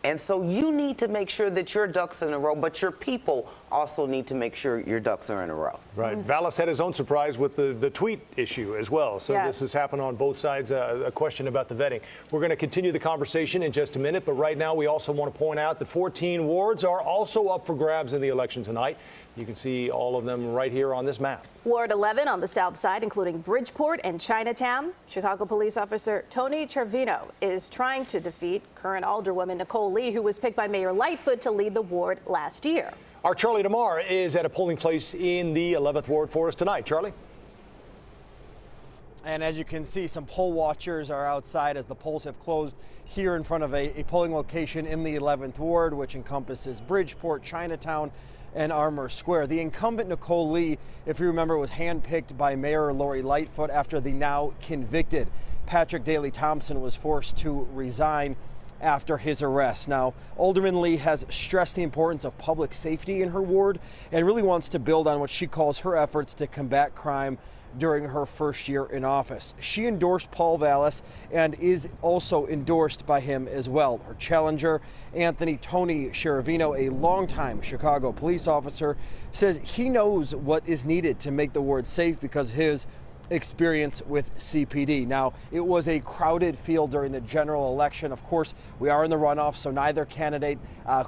And so you need to make sure that your ducks are in a row, but your people also need to make sure your ducks are in a row. Right. Vallis had his own surprise with the tweet issue as well. So this has happened on both sides, a question about the vetting. We're going to continue the conversation in just a minute, but right now we also want to point out that 14 wards are also up for grabs in the election tonight. You can see all of them right here on this map. Ward 11 on the south side, including Bridgeport and Chinatown. Chicago police officer Tony Cervino is trying to defeat current Alderwoman Nicole Lee, who was picked by Mayor Lightfoot to lead the ward last year. Our Charlie DeMar is at a polling place in the 11th Ward for us tonight. Charlie? And as you can see, some poll watchers are outside as the polls have closed here in front of a polling location in the 11th Ward, which encompasses Bridgeport, Chinatown, and Armour Square. The incumbent Nicole Lee, if you remember, was handpicked by Mayor Lori Lightfoot after the now convicted Patrick Daley Thompson was forced to resign after his arrest. Now, Alderman Lee has stressed the importance of public safety in her ward and really wants to build on what she calls her efforts to combat crime during her first year in office. She endorsed Paul Vallis and is also endorsed by him as well. Her challenger, Tony Cervino, a longtime Chicago police officer, says he knows what is needed to make the ward safe because his experience with CPD. Now, it was a crowded field during the general election. Of course, we are in the runoff, so neither candidate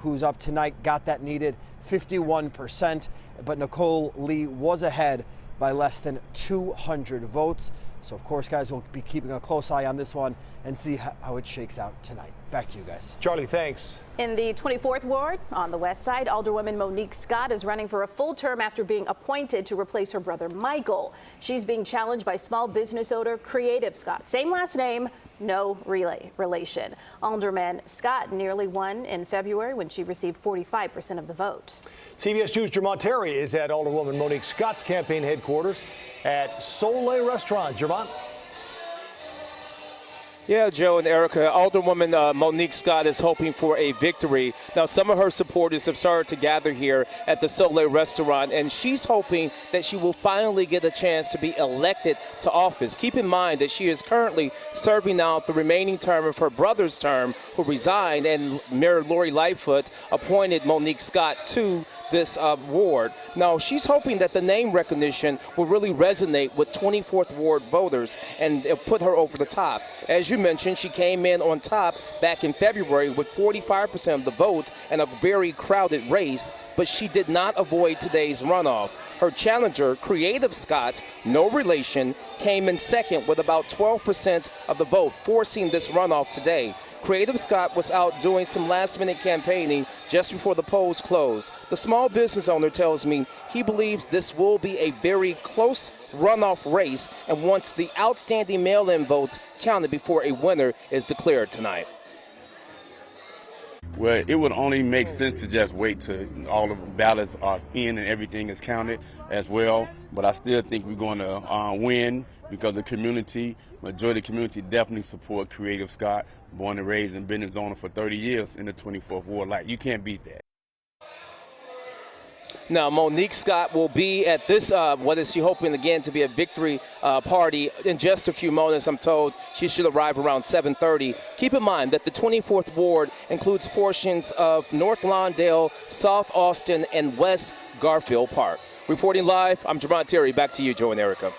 who's up tonight got that needed 51%, but Nicole Lee was ahead by less than 200 votes. So, of course, guys, we'll be keeping a close eye on this one and see how it shakes out tonight. Back to you guys. Charlie, thanks. In the 24th Ward on the west side, Alderwoman Monique Scott is running for a full term after being appointed to replace her brother Michael. She's being challenged by small business owner Creative Scott. Same last name, no relation. Alderman Scott nearly won in February when she received 45% of the vote. CBS 2's Jermont Terry is at Alderwoman Monique Scott's campaign headquarters at Soleil Restaurant. Jermont? Yeah, Joe and Erica, Alderwoman Monique Scott is hoping for a victory. Now, some of her supporters have started to gather here at the Soleil Restaurant, and she's hoping that she will finally get a chance to be elected to office. Keep in mind that she is currently serving out the remaining term of her brother's term, who resigned, and Mayor Lori Lightfoot appointed Monique Scott to this ward. Now, she's hoping that the name recognition will really resonate with 24th Ward voters and put her over the top. As you mentioned, she came in on top back in February with 45% of the vote and a very crowded race, but she did not avoid today's runoff. Her challenger, Creative Scott, no relation, came in second with about 12% of the vote, forcing this runoff today. Creative Scott was out doing some last-minute campaigning just before the polls closed. The small business owner tells me he believes this will be a very close runoff race and wants the outstanding mail-in votes counted before a winner is declared tonight. Well, it would only make sense to just wait till all the ballots are in and everything is counted as well. But I still think we're going to win because the community, majority of the community definitely support Creative Scott, born and raised in business owner for 30 years in the 24th Ward. Like, you can't beat that. Now, Monique Scott will be at this, what is she hoping again to be a victory party in just a few moments. I'm told she should arrive around 7:30. Keep in mind that the 24th Ward includes portions of North Lawndale, South Austin, and West Garfield Park. Reporting live, I'm Jermont Terry. Back to you, Joe and Erica.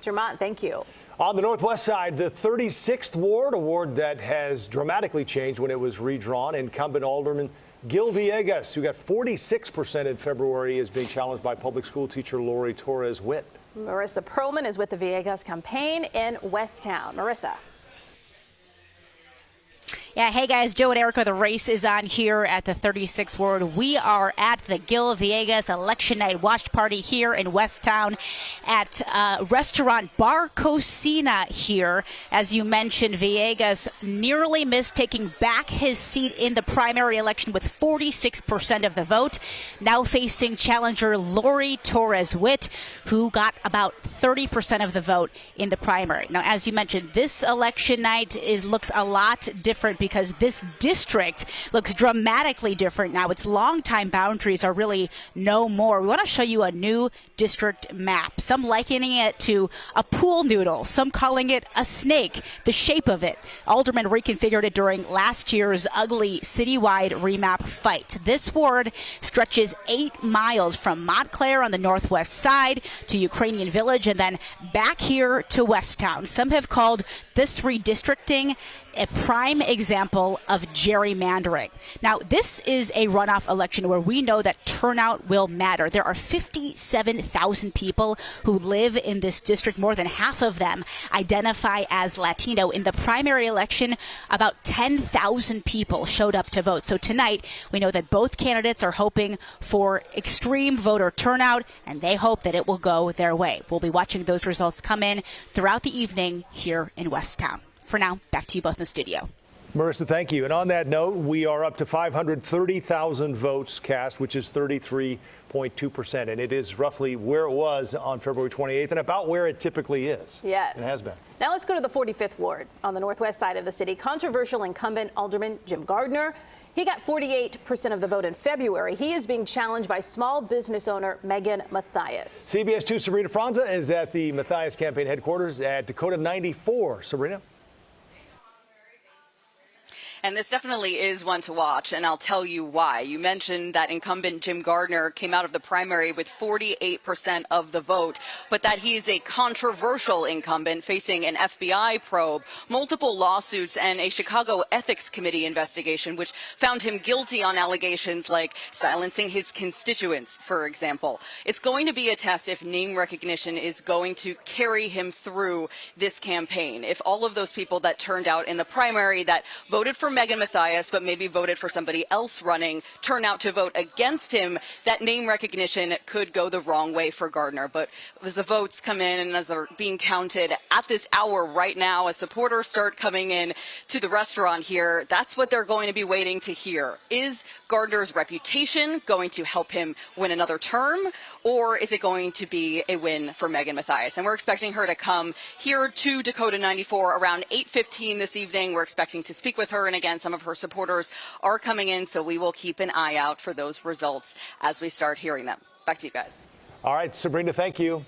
Jermont, thank you. On the northwest side, the 36th Ward, a ward that has dramatically changed when it was redrawn. Incumbent Alderman Gil Villegas, who got 46% in February, is being challenged by public school teacher Lori Torres-Witt. Marissa Perlman is with the Villegas campaign in Westtown. Marissa. Yeah, hey guys, Joe and Erica, the race is on here at the 36th Ward. We are at the Gil Villegas Election Night Watch Party here in Westtown at restaurant Bar Cocina here. As you mentioned, Villegas nearly missed taking back his seat in the primary election with 46% of the vote. Now facing challenger Lori Torres-Witt, who got about 30% of the vote in the primary. Now, as you mentioned, this election night looks a lot different because this district looks dramatically different now. Its longtime boundaries are really no more. We want to show you a new district map. Some likening it to a pool noodle, some calling it a snake, the shape of it. Aldermen reconfigured it during last year's ugly citywide remap fight. This ward stretches 8 miles from Montclair on the northwest side to Ukrainian Village and then back here to Westtown. Some have called this redistricting a prime example of gerrymandering. Now, this is a runoff election where we know that turnout will matter. There are 57,000 people who live in this district. More than half of them identify as Latino. In the primary election, about 10,000 people showed up to vote. So tonight, we know that both candidates are hoping for extreme voter turnout, and they hope that it will go their way. We'll be watching those results come in throughout the evening here in Westtown. For now, back to you both in the studio. Marissa, thank you. And on that note, we are up to 530,000 votes cast, which is 33.2%. And it is roughly where it was on February 28th and about where it typically is. Yes. It has been. Now let's go to the 45th ward on the northwest side of the city. Controversial incumbent Alderman Jim Gardner. He got 48% of the vote in February. He is being challenged by small business owner Megan Mathias. CBS 2 Sabrina Franza is at the Mathias campaign headquarters at Dakota 94. Sabrina? And this definitely is one to watch, and I'll tell you why. You mentioned that incumbent Jim Gardner came out of the primary with 48% of the vote, but that he is a controversial incumbent facing an FBI probe, multiple lawsuits, and a Chicago Ethics Committee investigation, which found him guilty on allegations like silencing his constituents, for example. It's going to be a test if name recognition is going to carry him through this campaign. If all of those people that turned out in the primary that voted for Megan Mathias, but maybe voted for somebody else running, turn out to vote against him, that name recognition could go the wrong way for Gardner. But as the votes come in and as they're being counted at this hour right now, as supporters start coming in to the restaurant here, that's what they're going to be waiting to hear. Is Gardner's reputation going to help him win another term, or is it going to be a win for Megan Mathias? And we're expecting her to come here to Dakota 94 around 8:15 this evening. We're expecting to speak with her, and again, some of her supporters are coming in, so we will keep an eye out for those results as we start hearing them. Back to you guys. All right, Sabrina, thank you.